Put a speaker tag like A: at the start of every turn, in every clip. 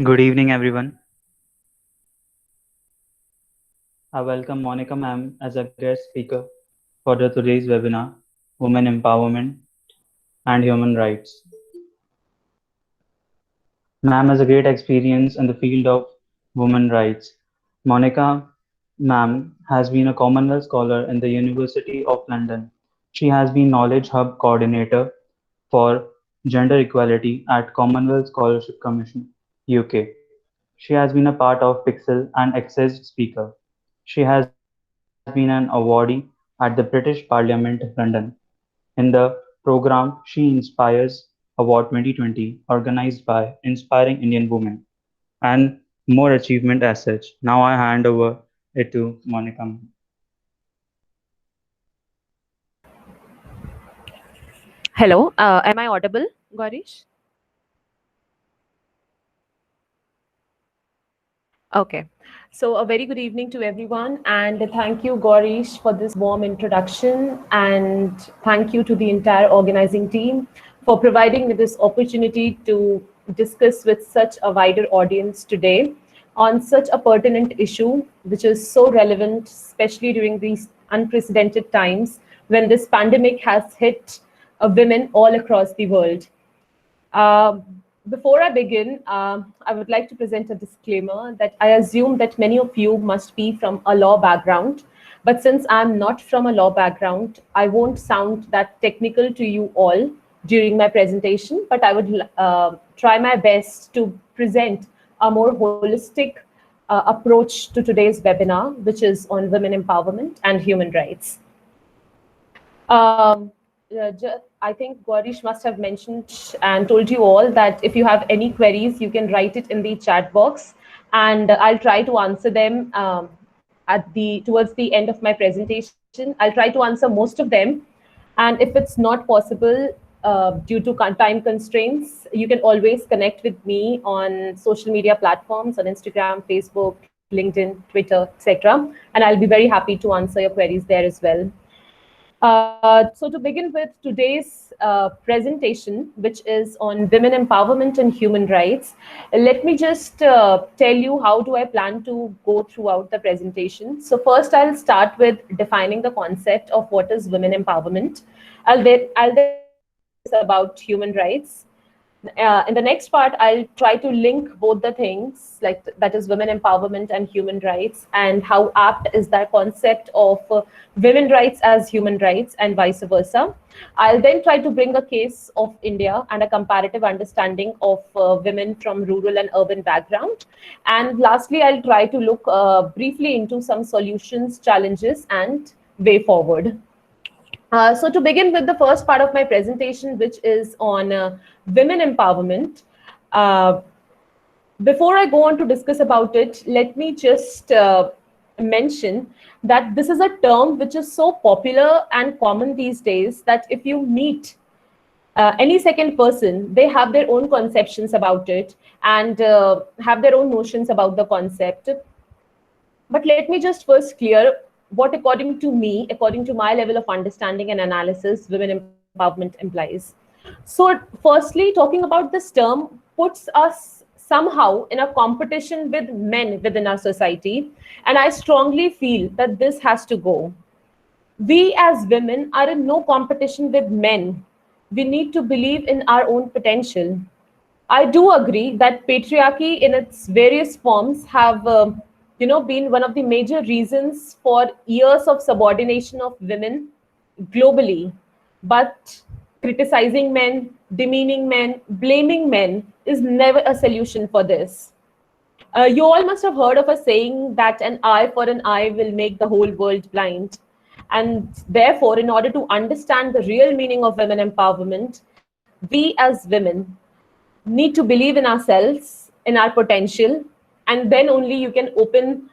A: Good evening, everyone. I welcome Monica ma'am as a guest speaker for today's webinar, Women Empowerment and Human Rights. Ma'am has a great experience in the field of women rights. Monica ma'am has been a Commonwealth Scholar in the University of London. She has been Knowledge Hub Coordinator for Gender Equality at Commonwealth Scholarship Commission, UK. She has been a part of Pixel and Access Speaker. She has been an awardee at the British Parliament, London. In the program She Inspires Award 2020, organized by Inspiring Indian Women, and more achievement as such. Now I hand over it to Monica.
B: Hello, am I audible, Gaurish? Okay. So, a very good evening to everyone, and thank you, Gaurish, for this warm introduction. And thank you to the entire organizing team for providing me this opportunity to discuss with such a wider audience today on such a pertinent issue, which is so relevant, especially during these unprecedented times when this pandemic has hit women all across the world. Uh, Before I begin, I would like to present a disclaimer that I assume that many of you must be from a law background. But since I'm not from a law background, I won't sound that technical to you all during my presentation, but I would try my best to present a more holistic approach to today's webinar, which is on women empowerment and human rights. Um, I think Gaurish must have mentioned and told you all that if you have any queries, you can write it in the chat box, and I'll try to answer them at the towards the end of my presentation. I'll try to answer most of them, and if it's not possible due to time constraints, you can always connect with me on social media platforms on Instagram, Facebook, LinkedIn, Twitter, etc. And I'll be very happy to answer your queries there as well. So to begin with today's presentation, which is on women empowerment and human rights, let me just tell you how do I plan to go throughout the presentation. So first, I'll start with defining the concept of what is women empowerment. I'll then discuss about human rights. In the next part, I'll try to link both the things, like that is women empowerment and human rights, and how apt is that concept of women rights as human rights and vice versa. I'll then try to bring a case of India and a comparative understanding of women from rural and urban background. And lastly, I'll try to look briefly into some solutions, challenges, and way forward. So to begin with the first part of my presentation, which is on women empowerment, uh, before I go on to discuss about it, let me just mention that this is a term which is so popular and common these days that if you meet any second person, they have their own conceptions about it and have their own notions about the concept. But let me just first clear what, according to me, according to my level of understanding and analysis, women empowerment implies. So, firstly, talking about this term puts us somehow in a competition with men within our society. And I strongly feel that this has to go. We as women are in no competition with men. We need to believe in our own potential. I do agree that patriarchy in its various forms have, been one of the major reasons for years of subordination of women globally. But criticizing men, demeaning men, blaming men is never a solution for this. You all must have heard of a saying that an eye for an eye will make the whole world blind. And therefore, in order to understand the real meaning of women empowerment, we as women need to believe in ourselves, in our potential, and then only you can open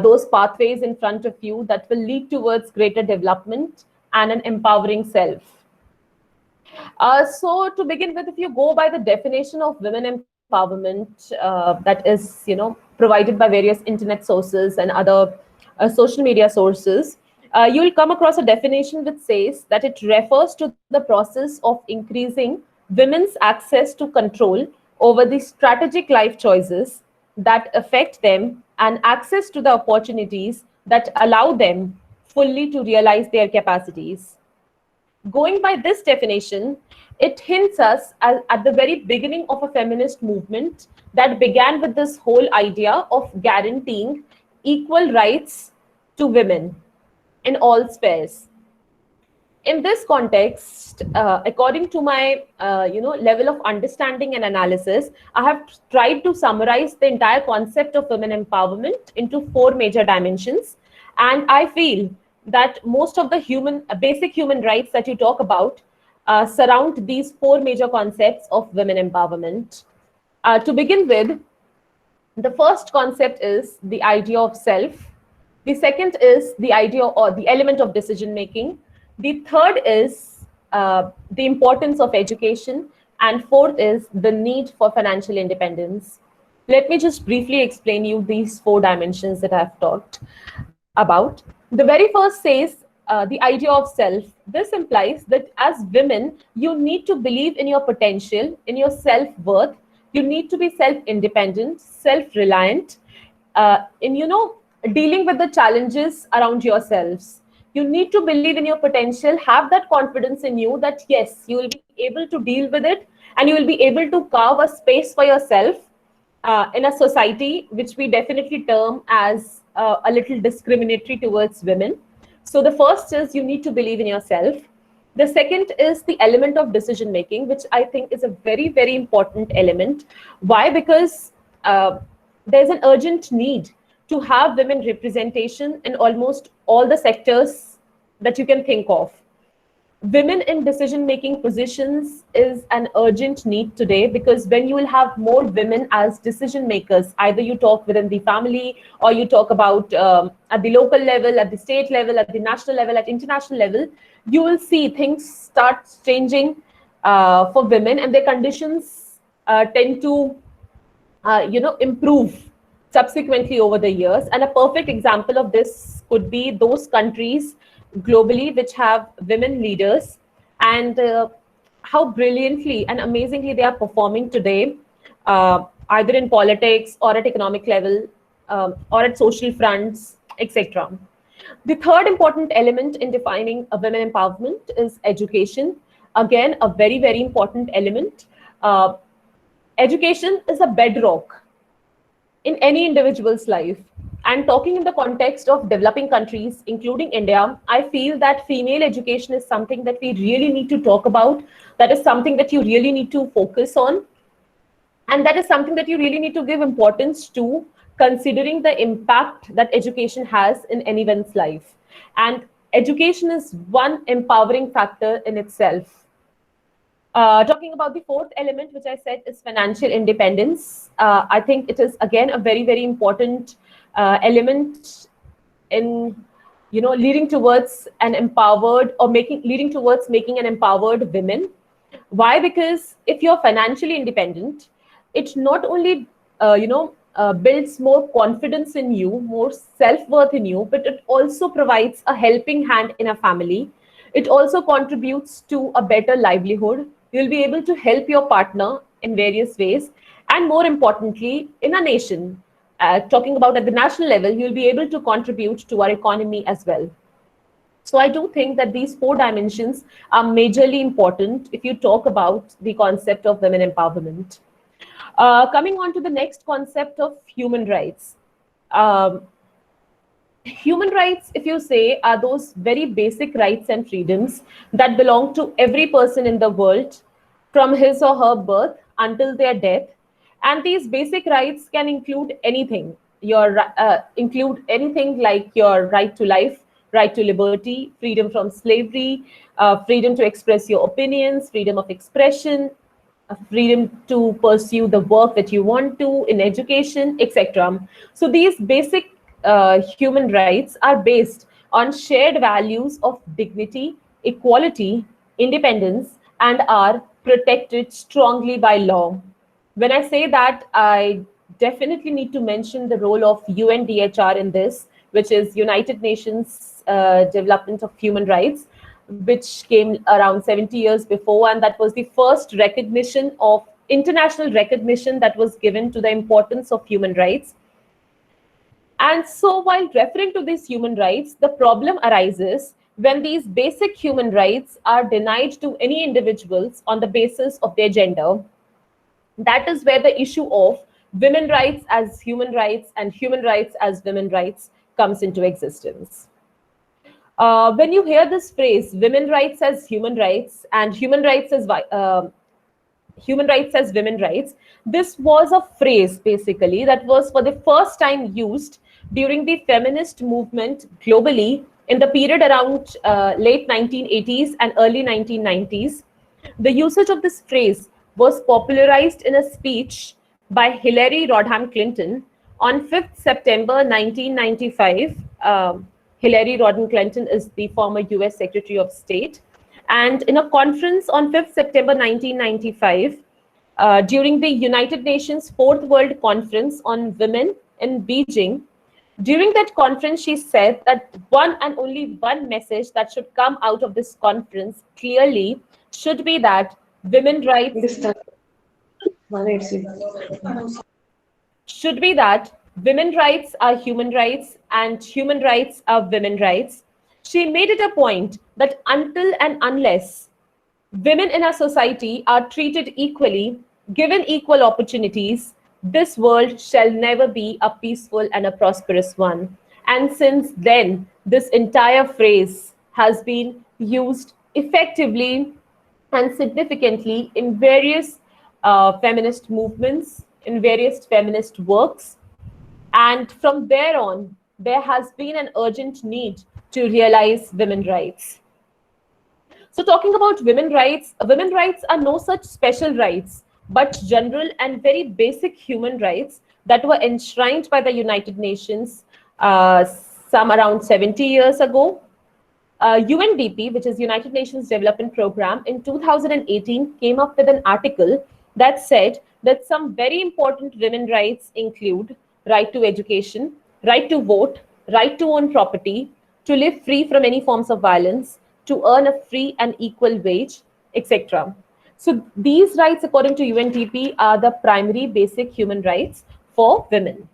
B: those pathways in front of you that will lead towards greater development and an empowering self. So to begin with, if you go by the definition of women empowerment, that is, provided by various internet sources and other social media sources, you'll come across a definition which says that it refers to the process of increasing women's access to control over the strategic life choices that affect them and access to the opportunities that allow them fully to realize their capacities. Going by this definition, it hints us at the very beginning of a feminist movement that began with this whole idea of guaranteeing equal rights to women in all spheres. In this context, according to my level of understanding and analysis, I have tried to summarize the entire concept of women empowerment into four major dimensions, and I feel that most of the basic human rights that you talk about surround these four major concepts of women empowerment. To begin with, the first concept is the idea of self. The second is the idea or the element of decision making. The third is the importance of education. And fourth is the need for financial independence. Let me just briefly explain you these four dimensions that I've talked about. The very first says the idea of self. This implies that as women, you need to believe in your potential, in your self worth. You need to be self independent, self reliant, in dealing with the challenges around yourselves. You need to believe in your potential, have that confidence in you that yes, you will be able to deal with it, and you will be able to carve a space for yourself in a society which we definitely term as a little discriminatory towards women. So the first is you need to believe in yourself. The second is the element of decision making, which I think is a very, very important element. Why? Because there's an urgent need to have women representation in almost all the sectors that you can think of. Women in decision making positions is an urgent need today, because when you will have more women as decision makers, either you talk within the family or you talk about at the local level, at the state level, at the national level, at international level, you will see things start changing for women, and their conditions tend to improve subsequently over the years. And a perfect example of this could be those countries globally which have women leaders, and how brilliantly and amazingly they are performing today, either in politics or at economic level, or at social fronts, etc. The third important element in defining a women empowerment is education. Again, a very, very important element. Education is a bedrock in any individual's life. And talking in the context of developing countries, including India, I feel that female education is something that we really need to talk about. That is something that you really need to focus on. And that is something that you really need to give importance to, considering the impact that education has in anyone's life. And education is one empowering factor in itself. Talking about the fourth element, which I said is financial independence, I think it is again a very, very important element in leading towards an empowered, or leading towards making an empowered women. Why? Because if you're financially independent, it not only builds more confidence in you, more self-worth in you, but it also provides a helping hand in a family. It also contributes to a better livelihood. You'll be able to help your partner in various ways, and more importantly, in a nation, talking about at the national level, you'll be able to contribute to our economy as well. So I do think that these four dimensions are majorly important if you talk about the concept of women empowerment. Coming on to the next concept of human rights. Um, Human rights, if you say, are those very basic rights and freedoms that belong to every person in the world from his or her birth until their death. And these basic rights can include anything. Include anything like your right to life, right to liberty, freedom from slavery, freedom to express your opinions, freedom of expression, freedom to pursue the work that you want to in education, etc. So these basic human rights are based on shared values of dignity, equality, independence, and are protected strongly by law. When I say that, I definitely need to mention the role of UNDHR in this, which is United Nations Development of Human Rights, which came around 70 years before, and that was the first recognition of international recognition that was given to the importance of human rights. And so, while referring to these human rights, the problem arises when these basic human rights are denied to any individuals on the basis of their gender. That is where the issue of women rights as human rights and human rights as women rights comes into existence. When you hear this phrase, women rights as human rights and human rights as women rights, this was a phrase basically that was for the first time used during the feminist movement globally in the period around late 1980s and early 1990s. The usage of this phrase was popularized in a speech by Hillary Rodham Clinton on 5th September 1995. Hillary Rodham Clinton is the former US Secretary of State. And in a conference on 5th September 1995, during the United Nations Fourth World Conference on Women in Beijing, during that conference, she said that one and only one message that should come out of this conference clearly should be that women rights should be that women rights are human rights and human rights are women rights. She made it a point that until and unless women in our society are treated equally, given equal opportunities, this world shall never be a peaceful and a prosperous one. And since then, this entire phrase has been used effectively and significantly in various feminist movements, in various feminist works. And from there on, there has been an urgent need to realize women's rights. So, talking about women rights are no such special rights, but general and very basic human rights that were enshrined by the United Nations some around 70 years ago. UNDP, which is United Nations Development Program, in 2018 came up with an article that said that some very important women rights include right to education, right to vote, right to own property, to live free from any forms of violence, to earn a free and equal wage, etc. So these rights, according to UNDP, are the primary basic human rights for women.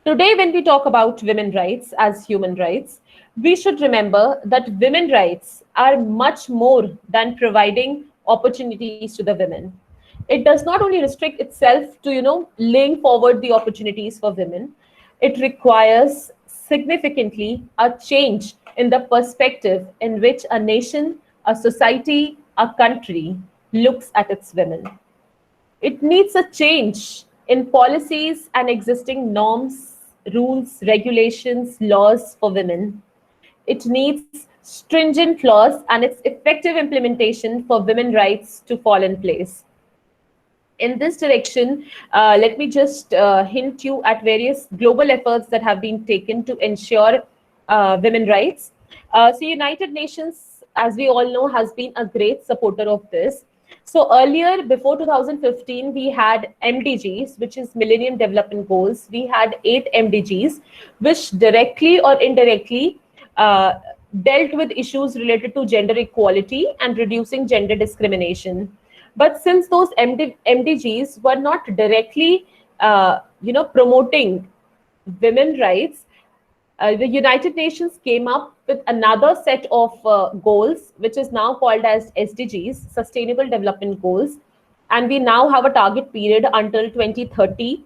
B: Today, when we talk about women's rights as human rights, we should remember that women's rights are much more than providing opportunities to the women. It does not only restrict itself to, laying forward the opportunities for women. It requires significantly a change in the perspective in which a nation, a society, a country looks at its women. It needs a change in policies and existing norms, rules, regulations, laws for women. It needs stringent laws and its effective implementation for women's rights to fall in place. In this direction, let me just hint you at various global efforts that have been taken to ensure women's rights. So United Nations, as we all know, has been a great supporter of this. So earlier, before 2015, we had MDGs, which is Millennium Development Goals. We had 8 MDGs, which directly or indirectly dealt with issues related to gender equality and reducing gender discrimination. But since those MDGs were not directly, promoting women's rights, the United Nations came up with another set of goals, which is now called as SDGs, Sustainable Development Goals. And we now have a target period until 2030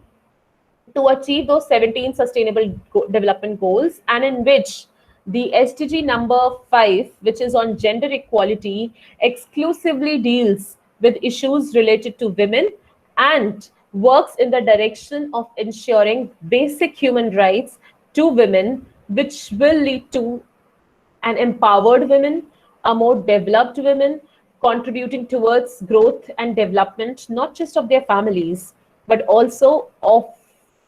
B: to achieve those 17 Sustainable Development Goals, and in which the SDG number 5, which is on gender equality, exclusively deals with issues related to women and works in the direction of ensuring basic human rights to women, which will lead to an empowered women, a more developed women, contributing towards growth and development, not just of their families, but also of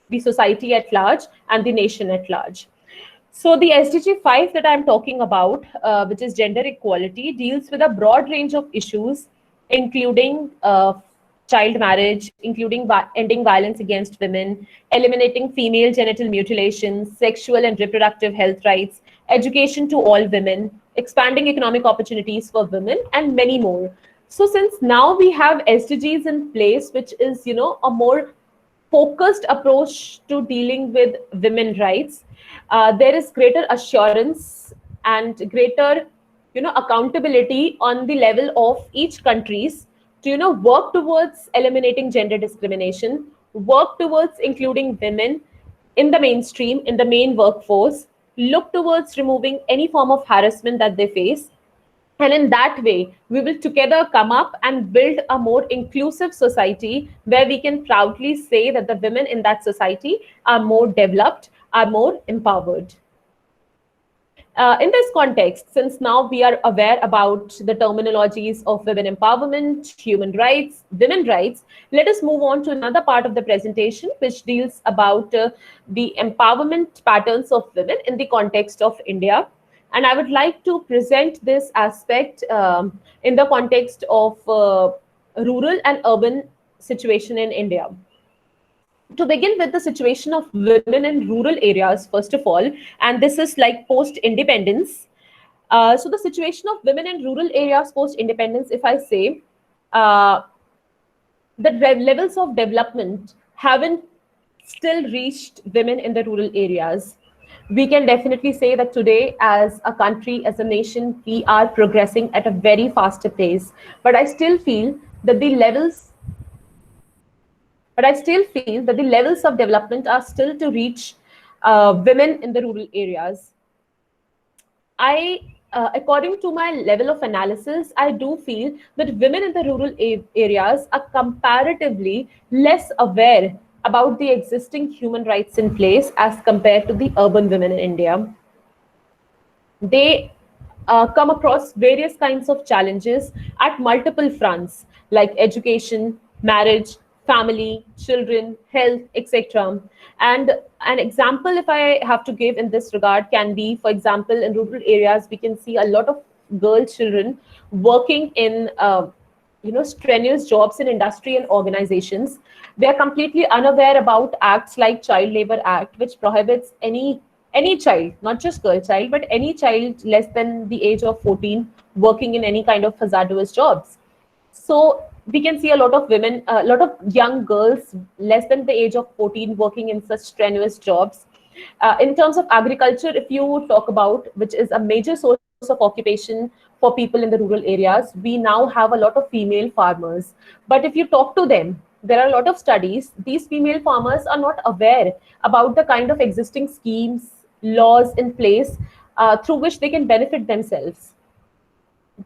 B: the society at large and the nation at large. So the SDG 5 that I'm talking about, which is gender equality, deals with a broad range of issues, including child marriage, including ending violence against women, eliminating female genital mutilation, sexual and reproductive health rights, education to all women, expanding economic opportunities for women, and many more. So since now we have SDGs in place, which is, a more focused approach to dealing with women rights, there is greater assurance and greater, accountability on the level of each countries to, work towards eliminating gender discrimination, work towards including women in the mainstream, in the main workforce, look towards removing any form of harassment that they face, and in that way, we will together come up and build a more inclusive society where we can proudly say that the women in that society are more developed, are more empowered. In this context, since now we are aware about the terminologies of women empowerment, human rights, women rights, let us move on to another part of the presentation, which deals about the empowerment patterns of women in the context of India. And I would like to present this aspect in the context of rural and urban situation in India. To begin with, the situation of women in rural areas, first of all, and this is like post independence. So, the situation of women in rural areas post independence, if I say, uh, the levels of development haven't still reached women in the rural areas. We can definitely say that today, as a country, as a nation, we are progressing at a very faster pace. But I still feel that the levels but I still feel that the levels of development are still to reach women in the rural areas. According to my level of analysis, I do feel that women in the rural areas are comparatively less aware about the existing human rights in place as compared to the urban women in India. They come across various kinds of challenges at multiple fronts like education, marriage, family, children, health, etc. And an example, if I have to give in this regard, can be, for example, in rural areas, we can see a lot of girl children working in strenuous jobs in industry and organizations. They are completely unaware about acts like Child Labor Act, which prohibits any child, not just girl child, but any child less than the age of 14 working in any kind of hazardous jobs. So we can see a lot of women, a lot of young girls less than the age of 14 working in such strenuous jobs. In terms of agriculture, if you talk about, which is a major source of occupation for people in the rural areas, we now have a lot of female farmers. But if you talk to them, there are a lot of studies. These female farmers are not aware about the kind of existing schemes, laws in place through which they can benefit themselves.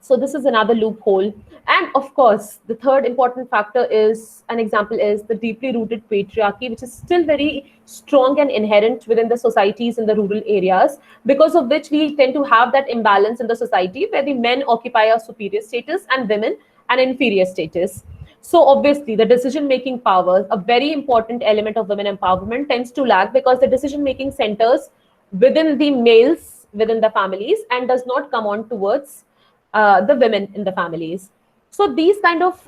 B: So this is another loophole. And of course, the third important factor is, an example is the deeply rooted patriarchy, which is still very strong and inherent within the societies in the rural areas, because of which we tend to have that imbalance in the society where the men occupy a superior status and women an inferior status. So obviously, the decision-making power, a very important element of women empowerment, tends to lag because the decision-making centers within the males, within the families, and does not come on towards the women in the families. So these kind of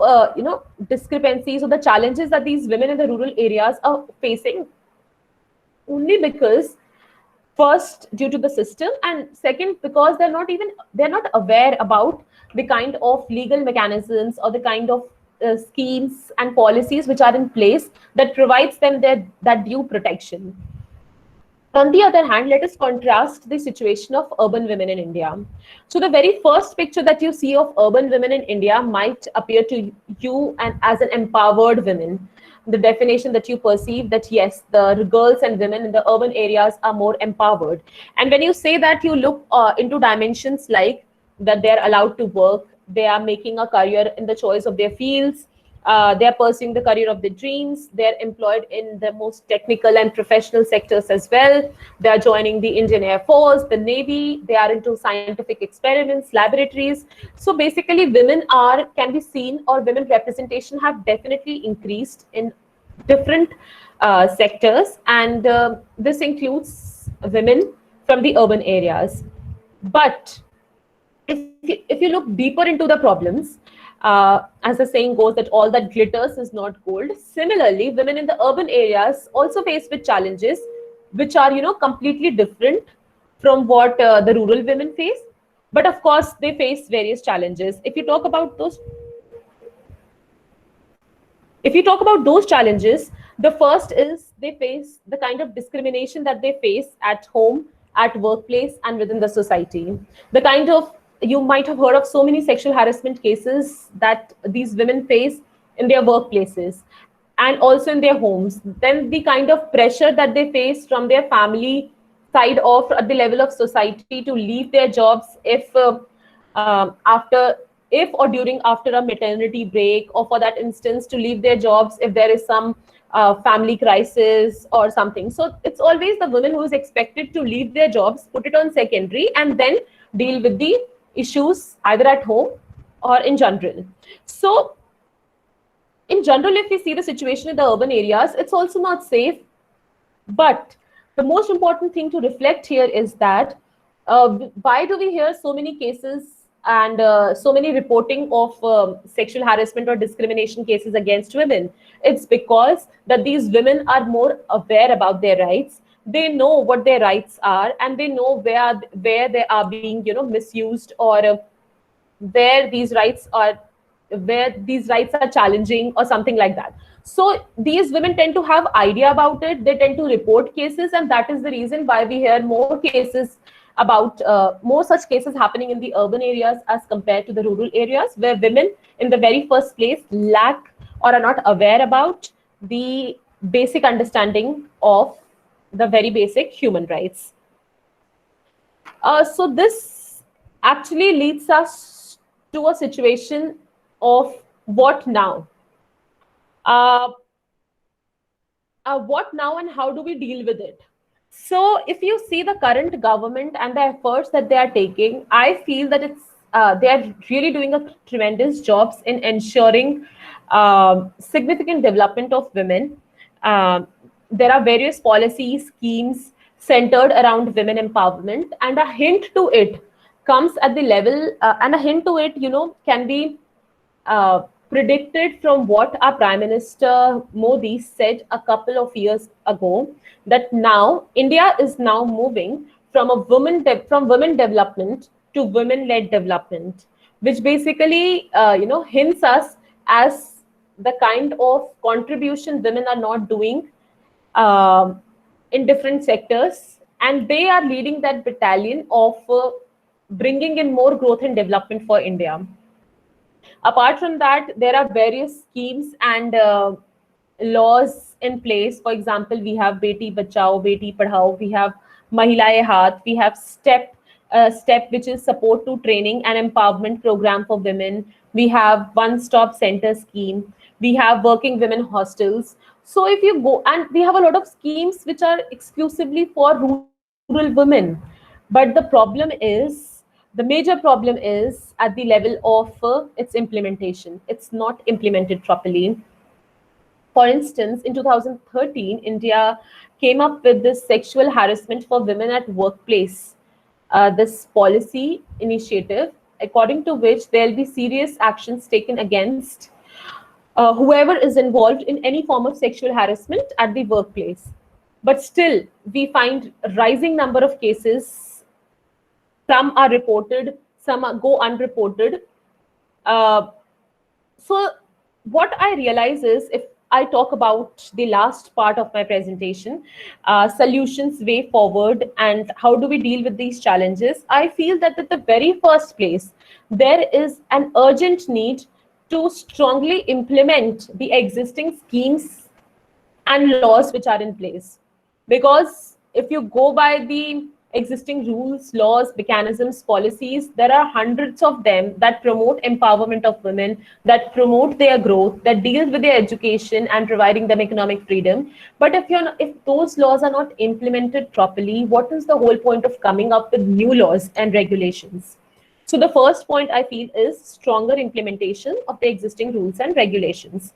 B: discrepancies or the challenges that these women in the rural areas are facing, only because first due to the system, and second because they're not aware about the kind of legal mechanisms or the kind of schemes and policies which are in place that provides them that due protection. On the other hand, let us contrast the situation of urban women in India. So, the very first picture that you see of urban women in India might appear to you and as an empowered women. The definition that you perceive that yes, the girls and women in the urban areas are more empowered. And when you say that, you look into dimensions like that they're allowed to work, they are making a career in the choice of their fields, they're pursuing the career of their dreams. They're employed in the most technical and professional sectors as well. They're joining the Indian Air Force, the Navy. They are into scientific experiments, laboratories. So basically, women can be seen, or women representation have definitely increased in different sectors, and this includes women from the urban areas. But if you look deeper into the problems, as the saying goes, that all that glitters is not gold. Similarly, women in the urban areas also face with challenges which are, completely different from what the rural women face. But of course, they face various challenges. If you talk about those If you talk about those challenges, the first is they face the kind of discrimination that they face at home, at workplace, and within the society. The kind of, you might have heard of so many sexual harassment cases that these women face in their workplaces and also in their homes. Then the kind of pressure that they face from their family side of at the level of society to leave their jobs if after if or during after a maternity break, or for that instance to leave their jobs if there is some family crisis or something. So it's always the women who is expected to leave their jobs, put it on secondary, and then deal with the issues either at home or in general. So in general, if we see the situation in the urban areas, it's also not safe. But the most important thing to reflect here is that why do we hear so many cases and so many reporting of sexual harassment or discrimination cases against women? It's because that these women are more aware about their rights. They know what their rights are, and they know where they are being, misused, or where these rights are challenging or something like that. So these women tend to have idea about it, they tend to report cases, and that is the reason why we hear more cases about more such cases happening in the urban areas as compared to the rural areas, where women in the very first place lack or are not aware about the basic understanding of the very basic human rights. So this actually leads us to a situation of what now? Uh, what now, and how do we deal with it? So if you see the current government and the efforts that they are taking, I feel that they are really doing a tremendous jobs in ensuring significant development of women. Um, there are various policy schemes centered around women empowerment, and a hint to it comes at the level, and a hint to it, can be predicted from what our Prime Minister Modi said a couple of years ago, that now India is now moving from from women development to women-led development, which basically hints us as the kind of contribution women are not doing um, in different sectors, and they are leading that battalion of bringing in more growth and development for India. Apart from that, there are various schemes and laws in place. For example, we have Beti Bachao, Beti Padhao, we have Mahilaye Haath, we have STEP, which is support to training and empowerment program for women. We have One Stop Center scheme. We have working women hostels. So if you go, and we have a lot of schemes which are exclusively for rural women. But the major problem is at the level of its implementation. It's not implemented properly. For instance, in 2013, India came up with this sexual harassment for women at workplace, this policy initiative, according to which there'll be serious actions taken against whoever is involved in any form of sexual harassment at the workplace. But still, we find a rising number of cases. Some are reported, some go unreported. Uh, so what I realize is, if I talk about the last part of my presentation, solutions, way forward, and how do we deal with these challenges, I feel that at the very first place, there is an urgent need to strongly implement the existing schemes and laws which are in place. Because if you go by the existing rules, laws, mechanisms, policies, there are hundreds of them that promote empowerment of women, that promote their growth, that deals with their education and providing them economic freedom. But if those laws are not implemented properly, what is the whole point of coming up with new laws and regulations? So the first point I feel is stronger implementation of the existing rules and regulations.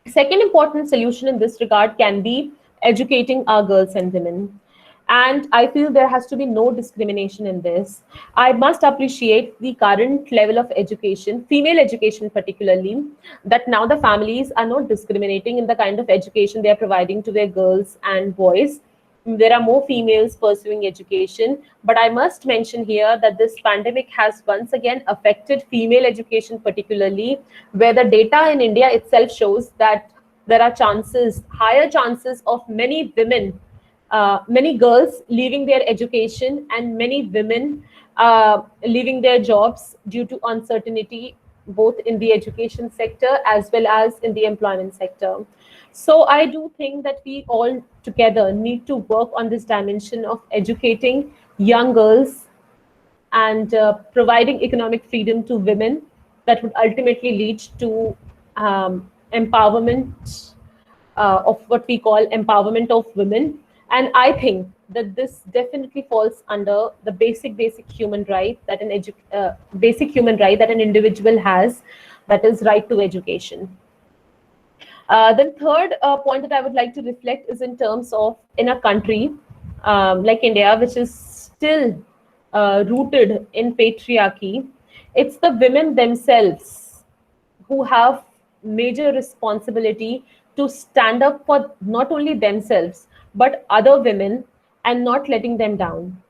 B: Second important solution in this regard can be educating our girls and women. And I feel there has to be no discrimination in this. I must appreciate the current level of education, female education particularly, that now the families are not discriminating in the kind of education they are providing to their girls and boys. there are more females pursuing education. But I must mention here that this pandemic has once again affected female education particularly, where the data in India itself shows that there are higher chances of many women, many girls leaving their education, and many women leaving their jobs due to uncertainty, both in the education sector as well as in the employment sector. So I do think that we all together need to work on this dimension of educating young girls and providing economic freedom to women that would ultimately lead to empowerment of what we call empowerment of women. And I think that this definitely falls under the basic human right that basic human right that an individual has, that is right to education. Then third point that I would like to reflect is in terms of in a country like India, which is still rooted in patriarchy. It's the women themselves who have major responsibility to stand up for not only themselves but other women and not letting them down.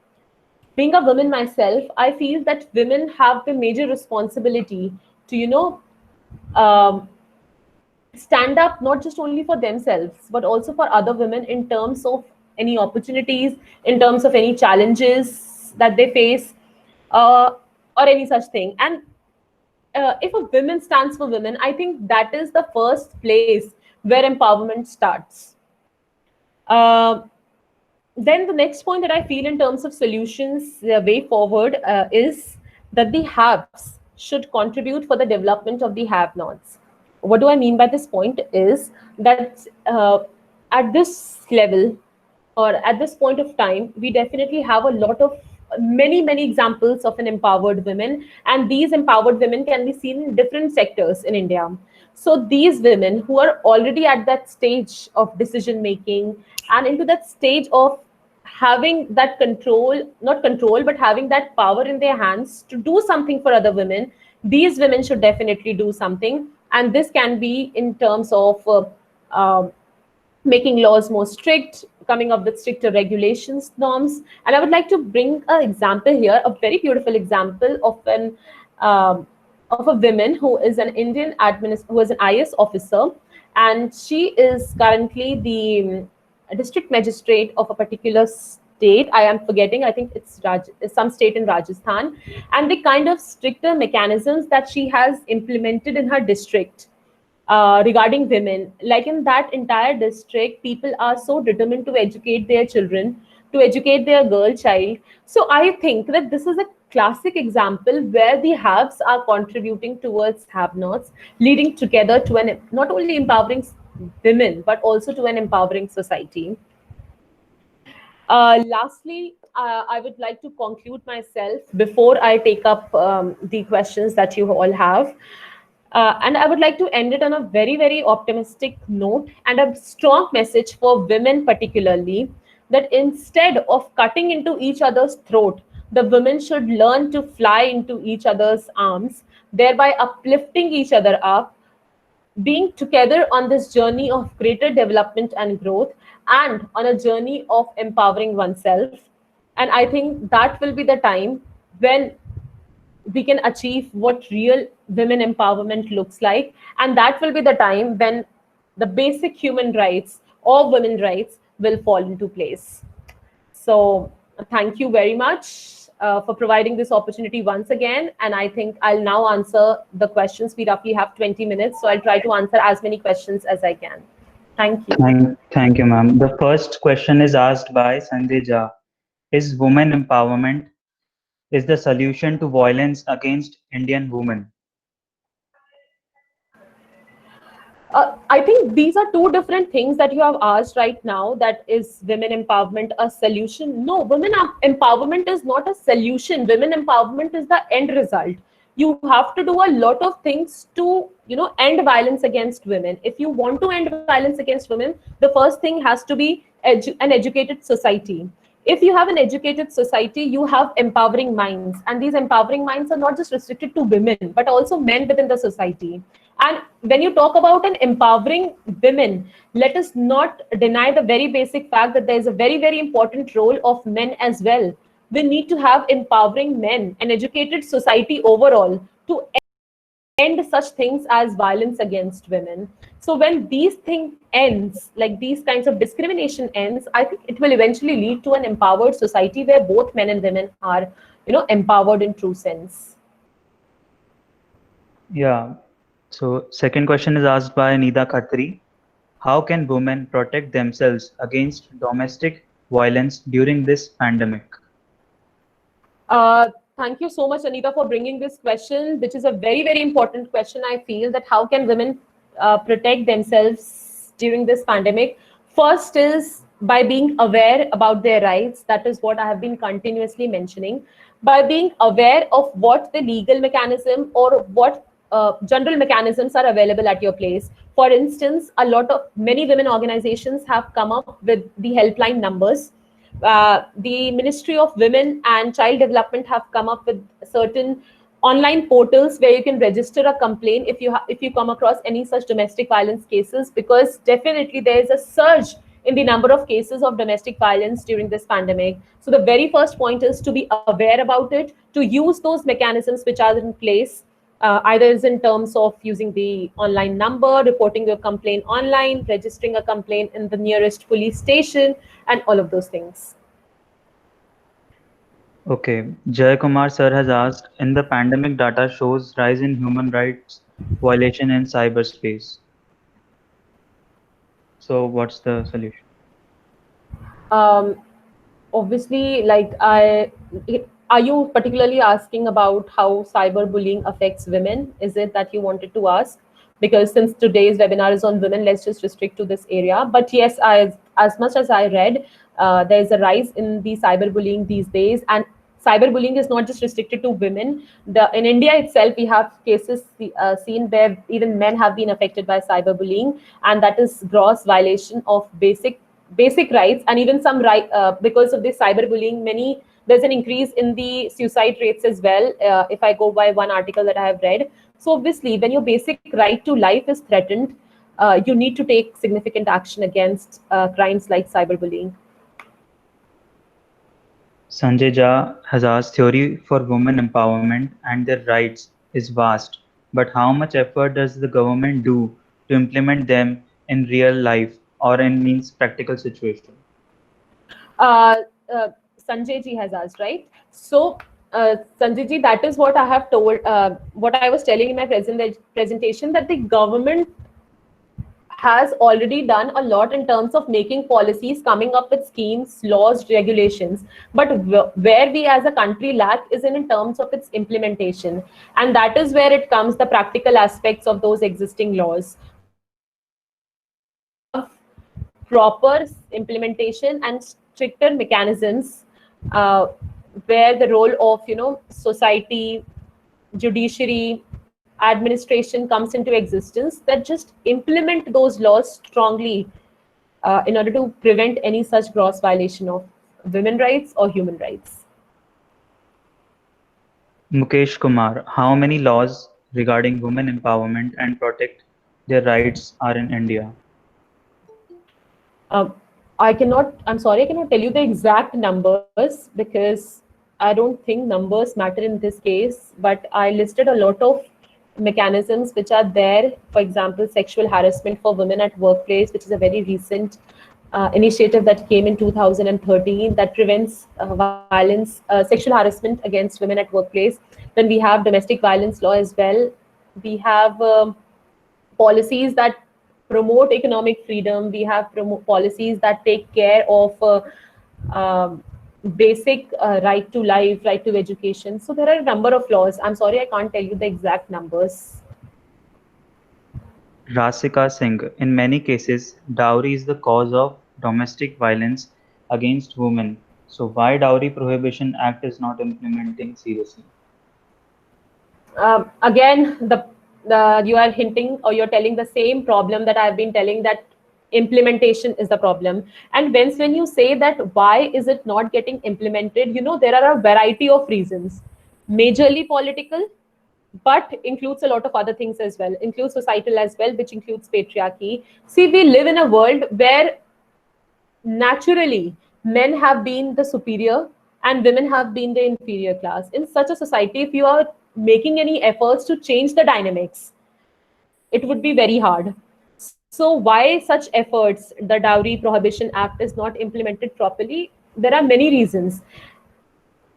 B: Being a woman myself, I feel that women have the major responsibility to, um, stand up not just only for themselves but also for other women in terms of any opportunities, in terms of any challenges that they face, uh, or any such thing. And if a women stands for women, I think that is the first place where empowerment starts. Uh, then the next point that I feel in terms of solutions, the way forward is that the haves should contribute for the development of the have-nots. What do I mean by this point is that at this level or at this point of time, we definitely have a lot of many examples of an empowered women, and these empowered women can be seen in different sectors in India. So these women who are already at that stage of decision making and into that stage of having that control, not control, but having that power in their hands to do something for other women, these women should definitely do something. And this can be in terms of making laws more strict, coming up with stricter regulations, norms. And I would like to bring an example here, a very beautiful example of an of a woman who is an who is an IS officer, and she is currently the district magistrate of a particular state. I am forgetting. I think it's some state in Rajasthan, and the kind of stricter mechanisms that she has implemented in her district regarding women. Like in that entire district, people are so determined to educate their children, to educate their girl child. So I think that this is a classic example where the haves are contributing towards have-nots, leading together to an not only empowering women but also to an empowering society. Lastly, I would like to conclude myself before I take up the questions that you all have. And I would like to end it on a very optimistic note and a strong message for women, particularly that instead of cutting into each other's throat, the women should learn to fly into each other's arms, thereby uplifting each other up, being together on this journey of greater development and growth, and on a journey of empowering oneself. And I think that will be the time when we can achieve what real women empowerment looks like. And that will be the time when the basic human rights or women rights will fall into place. So thank you very much for providing this opportunity once again. And I think I'll now answer the questions. We roughly have 20 minutes, so I'll try to answer as many questions as I can. Thank you.
A: Thank you, ma'am. The first question is asked by Sanjay Jha. Is women empowerment is the solution to violence against Indian women?
B: I think these are two different things that you have asked right now. That is women empowerment a solution? No, empowerment is not a solution. Women empowerment is the end result. You have to do a lot of things to, end violence against women. If you want to end violence against women, the first thing has to be an educated society. If you have an educated society, you have empowering minds, and these empowering minds are not just restricted to women but also men within the society. And when you talk about an empowering women, let us not deny the very basic fact that there is a very, very important role of men as well. We need to have empowering men, an educated society overall, to end such things as violence against women. So when these things ends, like these kinds of discrimination ends, I think it will eventually lead to an empowered society where both men and women are, empowered in true sense.
A: Yeah. So second question is asked by Nida Khatri. How can women protect themselves against domestic violence during this pandemic?
B: Thank you so much, Anita, for bringing this question, which is a very, very important question. I feel that how can women protect themselves during this pandemic? First is by being aware about their rights. That is what I have been continuously mentioning. By being aware of what the legal mechanism or what general mechanisms are available at your place. For instance, many women organizations have come up with the helpline numbers. The Ministry of Women and Child Development have come up with certain online portals where you can register a complaint if you come across any such domestic violence cases, because definitely there is a surge in the number of cases of domestic violence during this pandemic. So the very first point is to be aware about it, to use those mechanisms which are in place, either is in terms of using the online number, reporting your complaint online, registering a complaint in the nearest police station, and all of those things.
A: Okay, Jay Kumar sir has asked, in the pandemic data shows rise in human rights violation in cyberspace. So what's the solution?
B: Um, Obviously, are you particularly asking about how cyberbullying affects women? Is it that you wanted to ask? Because since today's webinar is on women, let's just restrict to this area. But yes, as much as I read, there's a rise in the cyberbullying these days, and cyberbullying is not just restricted to women. In India itself, we have cases seen where even men have been affected by cyberbullying, and that is gross violation of basic rights. And even some right, because of this cyberbullying, there's an increase in the suicide rates as well, if I go by one article that I have read. So obviously, when your basic right to life is threatened, you need to take significant action against crimes like cyberbullying.
A: Sanjay Jha has asked, theory for women empowerment and their rights is vast, but how much effort does the government do to implement them in real life or in means practical situation?
B: uh, uh, Sanjay ji has asked, right? So, Sanjay ji, that is what I have told, what I was telling in my presentation, that the government has already done a lot in terms of making policies, coming up with schemes, laws, regulations. But where we as a country lack is in terms of its implementation. And that is where it comes the practical aspects of those existing laws. We need to have proper implementation and stricter mechanisms, uh, where the role of society, judiciary, administration comes into existence, that just implement those laws strongly, in order to prevent any such gross violation of women rights or human rights.
A: Mukesh Kumar, how many laws regarding women empowerment and protect their rights are in India?
B: Um, I'm sorry, I cannot tell you the exact numbers because I don't think numbers matter in this case, but I listed a lot of mechanisms which are there. For example, sexual harassment for women at workplace, which is a very recent initiative that came in 2013 that prevents sexual harassment against women at workplace. Then we have domestic violence law as well. We have policies that promote economic freedom. We have policies that take care of um, basic right to life, right to education. So there are a number of laws. I'm sorry, I can't tell you the exact numbers.
A: Rasika Singh, in many cases, dowry is the cause of domestic violence against women. So why Dowry Prohibition Act is not implementing seriously?
B: Again, the you are hinting or you're telling the same problem that I've been telling, that implementation is the problem. And when you say that why is it not getting implemented, there are a variety of reasons, majorly political, but includes a lot of other things as well, includes societal as well, which includes patriarchy. See, we live in a world where naturally men have been the superior and women have been the inferior class. In such a society, if you are making any efforts to change the dynamics, it would be very hard. So why such efforts, the Dowry Prohibition Act, is not implemented properly? There are many reasons,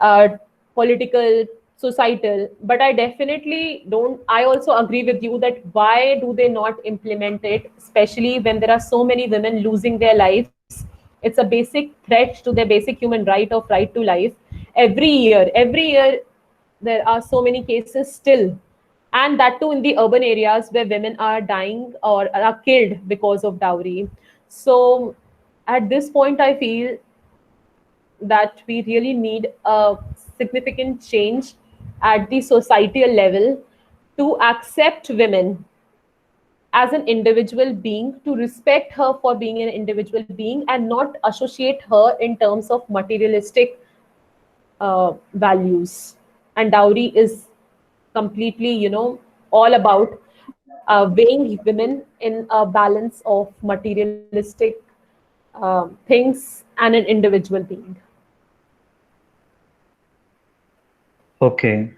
B: uh, political, societal, but I definitely don't. I also agree with you that why do they not implement it, especially when there are so many women losing their lives? It's a basic threat to their basic human right of right to life. Every year, there are so many cases still, and that too in the urban areas where women are dying or are killed because of dowry. So at this point, I feel that we really need a significant change at the societal level to accept women as an individual being, to respect her for being an individual being, and not associate her in terms of materialistic values. And dowry is completely, all about weighing women in a balance of materialistic things and an individual being.
A: Okay.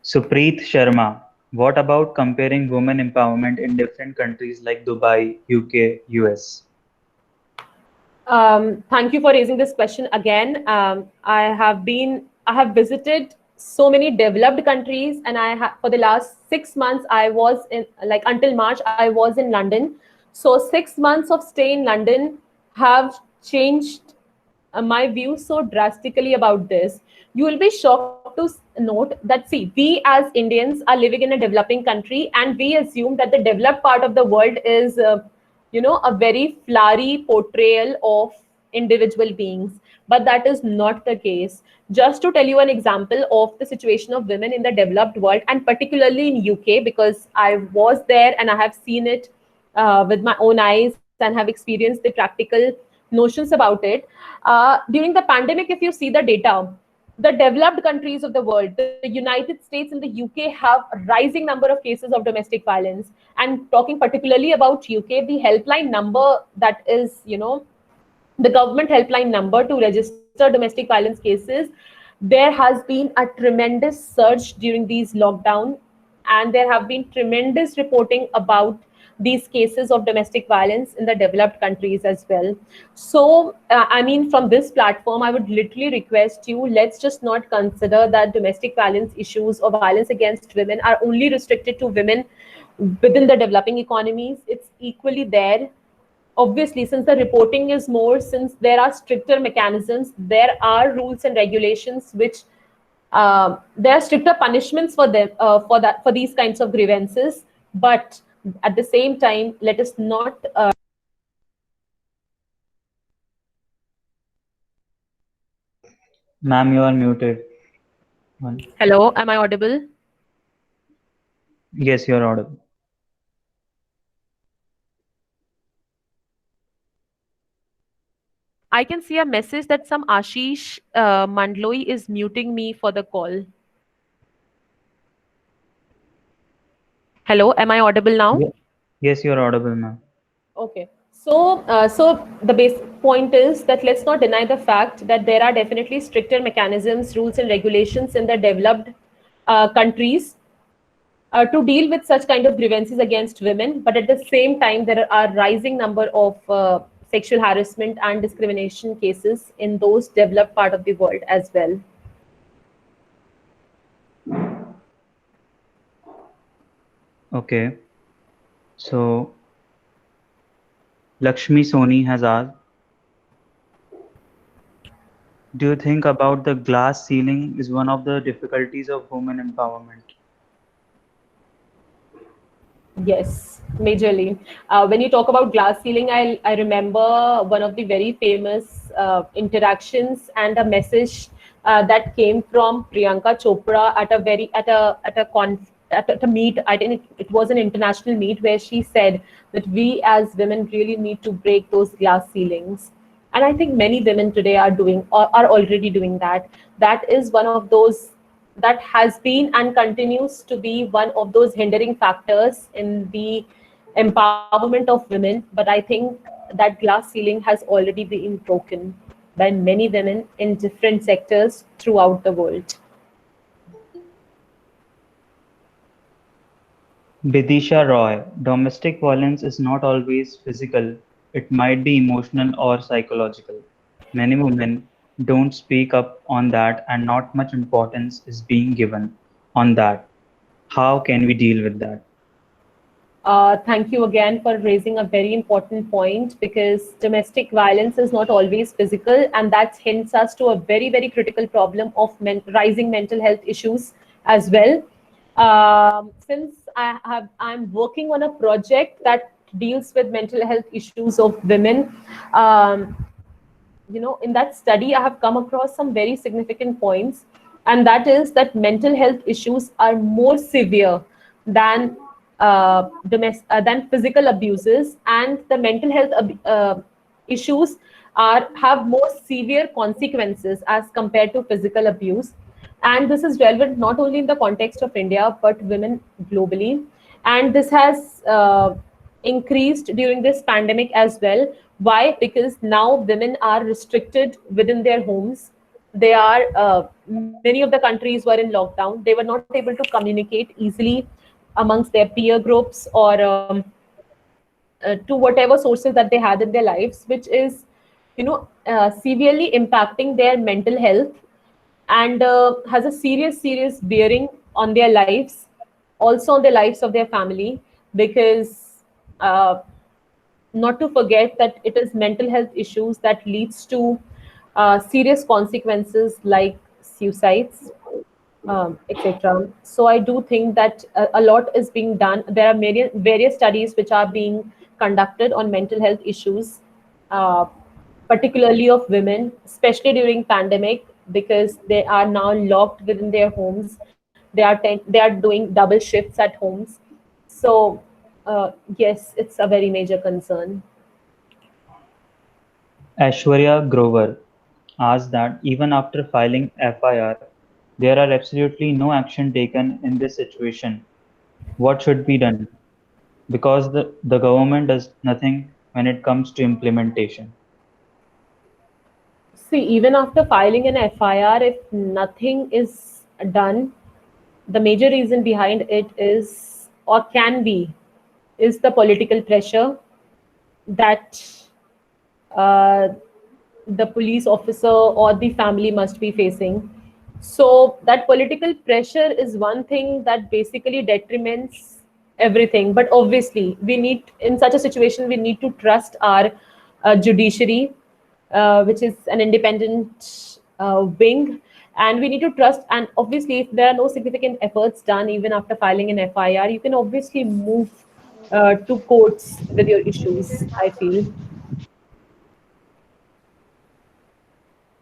A: So Preet Sharma, what about comparing women empowerment in different countries like Dubai, UK, US?
B: Thank you for raising this question again. I have visited so many developed countries, and for the last 6 months, I was in, like, until March, I was in London. So 6 months of stay in London have changed my view so drastically about this. You will be shocked to note that, see, we as Indians are living in a developing country, and we assume that the developed part of the world is, a very flowery portrayal of individual beings. But that is not the case. Just to tell you an example of the situation of women in the developed world, and particularly in UK, because I was there and I have seen it with my own eyes and have experienced the practical notions about it. During the pandemic, if you see the data, the developed countries of the world, the United States and the UK, have a rising number of cases of domestic violence. And talking particularly about UK, the helpline number, that is, the government helpline number to register domestic violence cases, there has been a tremendous surge during these lockdown, and there have been tremendous reporting about these cases of domestic violence in the developed countries as well. So I mean, from this platform, I would literally request you, let's just not consider that domestic violence issues or violence against women are only restricted to women within the developing economies. It's equally there. Obviously, since the reporting is more, since there are stricter mechanisms, there are rules and regulations which, there are stricter punishments for them, for these kinds of grievances. But at the same time, let us not
A: Ma'am, you are muted. One.
B: Hello, am I audible?
A: Yes, you are audible.
B: I can see a message that some Ashish Mandloi is muting me for the call. Hello, am I audible now?
A: Ye- Yes, you are audible, ma'am.
B: Okay. So the basic point is that let's not deny the fact that there are definitely stricter mechanisms, rules, and regulations in the developed countries to deal with such kind of grievances against women. But at the same time, there are rising number of sexual harassment and discrimination cases in those developed part of the world as well.
A: Okay. So Lakshmi Soni has asked, do you think about the glass ceiling is one of the difficulties of women empowerment?
B: Yes, majorly. When you talk about glass ceiling, I remember one of the very famous interactions and a message that came from Priyanka Chopra at a very at a meet. I think it was an international meet where she said that we as women really need to break those glass ceilings. And I think many women today are doing or are already doing that. That is one of those that has been and continues to be one of those hindering factors in the empowerment of women. But I think that glass ceiling has already been broken by many women in different sectors throughout the world.
A: Bidisha Roy: Domestic violence is not always physical, it might be emotional or psychological. Many women don't speak up on that and not much importance is being given on that. How can we deal with that?
B: Thank you again for raising a very important point, because domestic violence is not always physical, and that hints us to a very, very critical problem of rising mental health issues as well. Since I'm working on a project that deals with mental health issues of women, um, in that study, I have come across some very significant points, and that is that mental health issues are more severe than than physical abuses, and the mental health issues are have more severe consequences as compared to physical abuse. And this is relevant not only in the context of India but women globally. And this has increased during this pandemic as well. Why? Because now women are restricted within their homes. They are Many of the countries were in lockdown. They were not able to communicate easily amongst their peer groups, or to whatever sources that they had in their lives, which is severely impacting their mental health, and has a serious bearing on their lives, also on the lives of their family, because uh, not to forget that it is mental health issues that leads to serious consequences like suicides, etc. So I do think that a lot is being done. There are various studies which are being conducted on mental health issues, uh, particularly of women, especially during pandemic, because they are now locked within their homes. They are doing double shifts at homes. So yes, it's a very major concern.
A: Aishwarya Grover asks that even after filing FIR, there are absolutely no action taken in this situation. What should be done? Because the government does nothing when it comes to implementation.
B: See, even after filing an FIR, if nothing is done, the major reason behind it is, or can be, is the political pressure that uh, the police officer or the family must be facing. So that political pressure is one thing that basically detriments everything. But obviously, we need, in such a situation, we need to trust our judiciary, which is an independent wing, and we need to trust. And obviously, if there are no significant efforts done even after filing an FIR, you can obviously move to courts with your issues, I feel.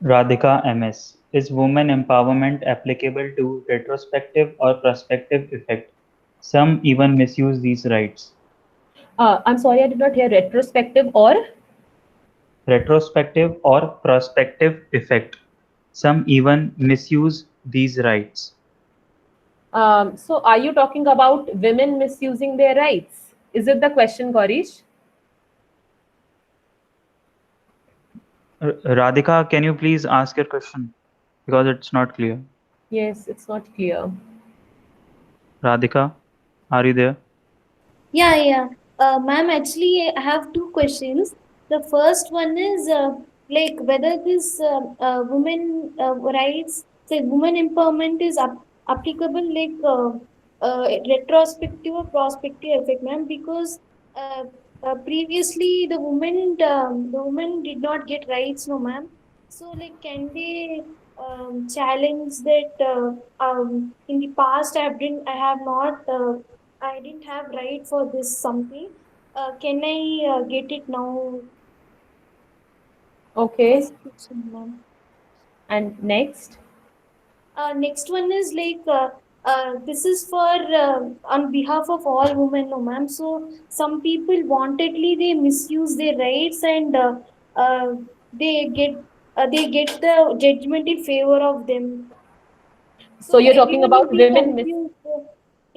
A: Radhika MS: Is women empowerment applicable to retrospective or prospective effect? Some even misuse these rights.
B: I'm sorry, I did not hear retrospective or.
A: Retrospective or prospective effect. Some even misuse these rights.
B: So, are you talking about women misusing their rights? Is it the question, Gorish?
A: Radhika, can you please ask your question? Because it's not clear.
B: Yes, it's not clear.
A: Radhika, are you there?
C: Yeah, yeah. Ma'am, actually, I have two questions. The first one is like whether this women rights, say women empowerment is applicable like retrospective or prospective effect, ma'am, because previously the women did not get rights, no, ma'am. So, like, can they challenge that? In the past, I have not. I didn't have right for this something. Can I get it now?
B: Okay.
C: First question, ma'am.
B: And next.
C: Next one is like this is for on behalf of all women, no, ma'am. So some people wantedly they misuse their rights and they get they get the judgment in favor of them.
B: So you're talking about women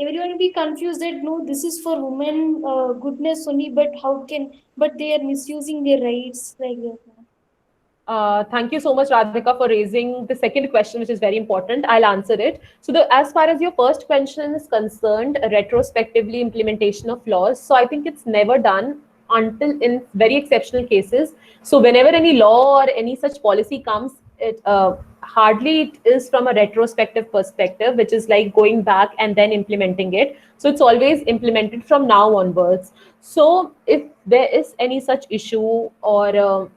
C: Everyone will be confused that no, this is for women goodness only, but they are misusing their rights like that.
B: Thank you so much, Radhika, for raising the second question, which is very important. I'll answer it. So, as far as your first question is concerned, retrospectively implementation of laws. So, I think it's never done until in very exceptional cases. So, whenever any law or any such policy comes, it hardly it is from a retrospective perspective, which is like going back and then implementing it. So, it's always implemented from now onwards. So, if there is any such issue or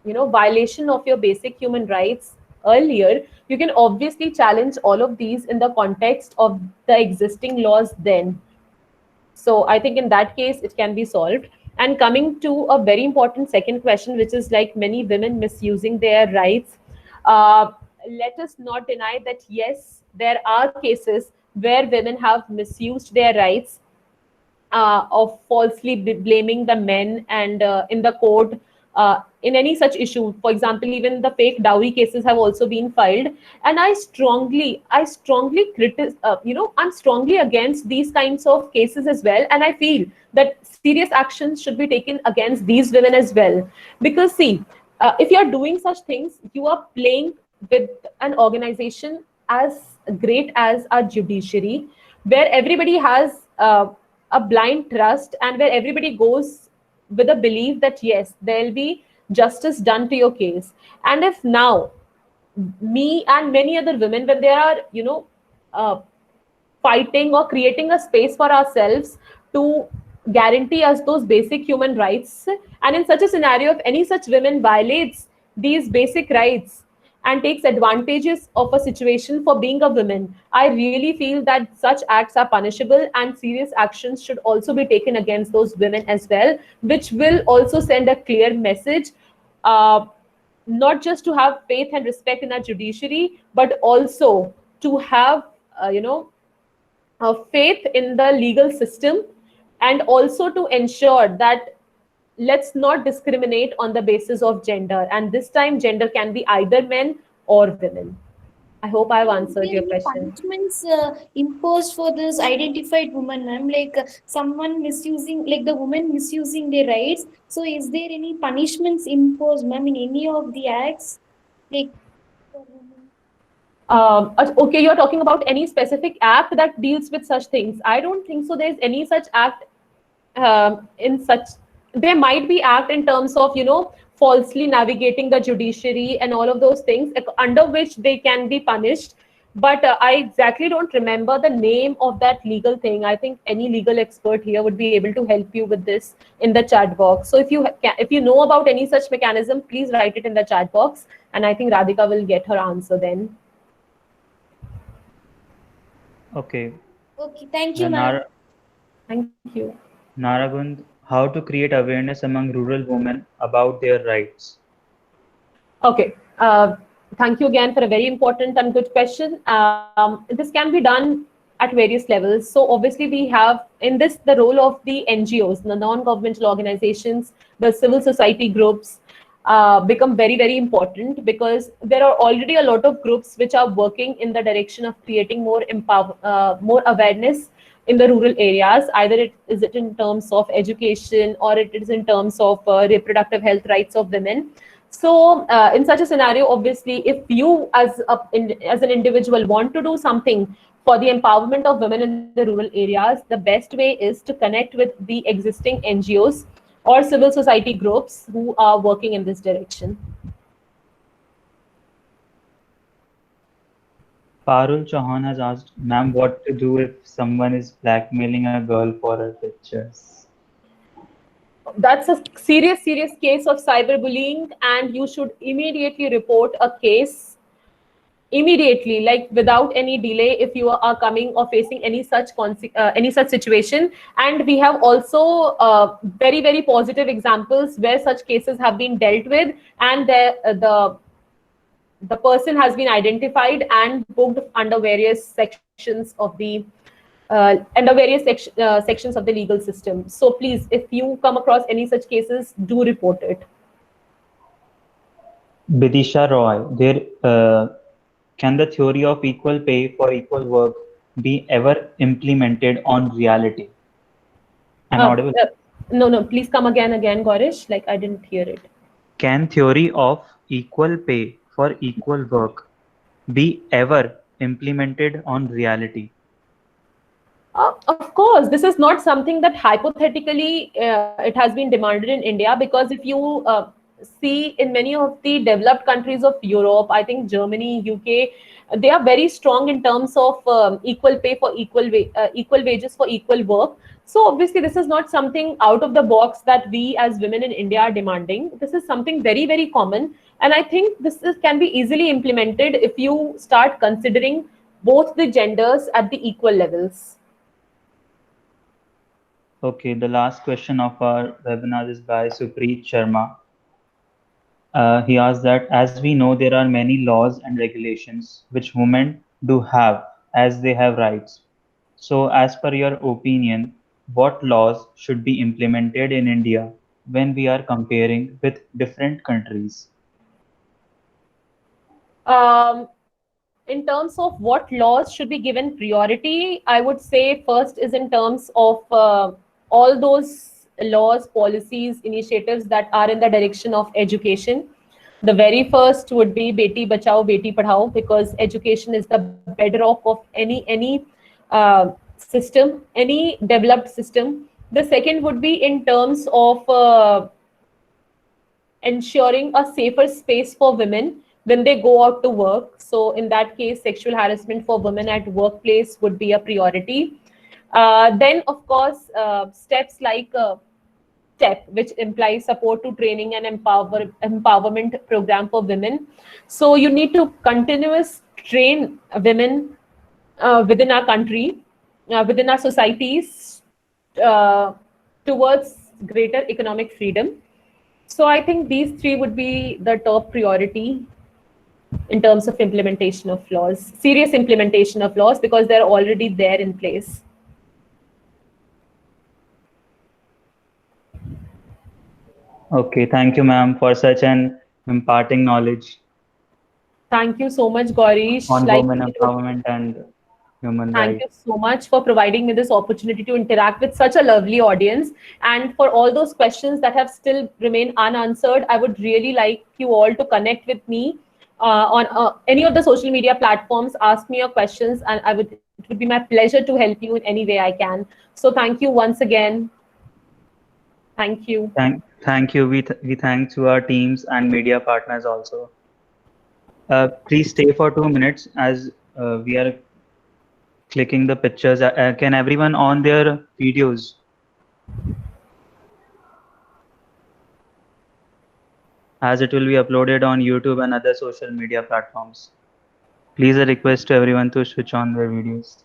B: violation of your basic human rights earlier, you can obviously challenge all of these in the context of the existing laws then. So I think in that case it can be solved. And coming to a very important second question, which is like many women misusing their rights, uh, let us not deny that yes, there are cases where women have misused their rights, of falsely blaming the men, and in the court, in any such issue. For example, even the fake dowry cases have also been filed, and I'm strongly against these kinds of cases as well. And I feel that serious actions should be taken against these women as well, because see, if you are doing such things, you are playing with an organization as great as our judiciary, where everybody has a blind trust, and where everybody goes with a belief that yes, there'll be justice done to your case. And if now me and many other women, when they are uh, fighting or creating a space for ourselves to guarantee us those basic human rights, and in such a scenario, if any such women violates these basic rights and takes advantages of a situation for being a woman, I really feel that such acts are punishable, and serious actions should also be taken against those women as well, which will also send a clear message, uh, not just to have faith and respect in our judiciary, but also to have faith in the legal system, and also to ensure that let's not discriminate on the basis of gender, and this time gender can be either men or women. I hope I've
C: Is
B: answered
C: there
B: your
C: any
B: question.
C: punishments imposed for this identified woman, ma'am? Like someone misusing, like the woman misusing their rights. So, is there any punishments imposed, ma'am, in any of the acts? Like, for women?
B: Okay, you're talking about any specific act that deals with such things. I don't think so there's any such act, in such. There might be act in terms of falsely navigating the judiciary and all of those things, under which they can be punished. But I exactly don't remember the name of that legal thing. I think any legal expert here would be able to help you with this in the chat box. So if you know about any such mechanism, please write it in the chat box, and I think Radhika will get her answer then.
A: Okay.
C: Okay, thank you,
A: The
C: ma'am.
B: Thank you.
A: Naragund, how to create awareness among rural women about their rights?
B: Okay. Thank you again for a very important and good question. This can be done at various levels. So obviously we have in this the role of the NGOs, the non-governmental organizations, the civil society groups, become very, very important, because there are already a lot of groups which are working in the direction of creating more awareness in the rural areas. Either it in terms of education, or it is in terms of reproductive health rights of women. So, in such a scenario, obviously, if you as an individual want to do something for the empowerment of women in the rural areas, the best way is to connect with the existing NGOs or civil society groups who are working in this direction.
A: Parul Chauhan has asked, ma'am, what to do if someone is blackmailing a girl for her pictures?
B: That's a serious, serious case of cyberbullying, and you should immediately report a case immediately, like without any delay, if you are coming or facing any such situation. And we have also very, very positive examples where such cases have been dealt with, and the person has been identified and booked under various sections of the sections of the legal system. So please, if you come across any such cases, do report it.
A: Bidisha Roy, Can the theory of equal pay for equal work be ever implemented on reality? I'm
B: Uh,
A: audible.
B: uh, no, please come again, Gorish. Like I didn't hear it.
A: Can theory of equal pay for equal work be ever implemented on reality?
B: Of course, this is not something that hypothetically it has been demanded in India, because if you see in many of the developed countries of Europe, I think Germany, UK, they are very strong in terms of equal pay for equal wages for equal work. So obviously, this is not something out of the box that we as women in India are demanding. This is something very common, and I think can be easily implemented if you start considering both the genders at the equal levels.
A: Okay, the last question of our webinar is by Supreet Sharma. He asked that as we know, there are many laws and regulations which women do have as they have rights. So, as per your opinion, what laws should be implemented in India when we are comparing with different countries?
B: Um, in terms of what laws should be given priority, I would say first is in terms of all those laws, policies, initiatives that are in the direction of education. The very first would be Beti Bachao, Beti Padhao, because education is the bedrock of any system, any developed system. The second would be in terms of ensuring a safer space for women when they go out to work. So in that case, sexual harassment for women at workplace would be a priority. Then, of course, steps like STEP, which implies support to training and empowerment program for women. So you need to continuous train women within our country, within our societies, uh, towards greater economic freedom. So I think these three would be the top priority in terms of implementation of laws, serious implementation of laws, because they're already there in place.
A: Okay, thank you, ma'am, for such an imparting knowledge
B: Thank you so much, Gaurish.
A: on
B: Like,
A: women
B: you know,
A: empowerment and human
B: thank you
A: rights.
B: so much for providing me this opportunity to interact with such a lovely audience. And for all those questions that have still remained unanswered, I would really like you all to connect with me on any of the social media platforms. Ask me your questions, and it would be my pleasure to help you in any way I can. So thank you once again. Thank you.
A: Thank you. We thank to our teams and media partners also. Please stay for 2 minutes as we are clicking the pictures. Can everyone on their videos? As it will be uploaded on YouTube and other social media platforms. Please a request to everyone to switch on their videos.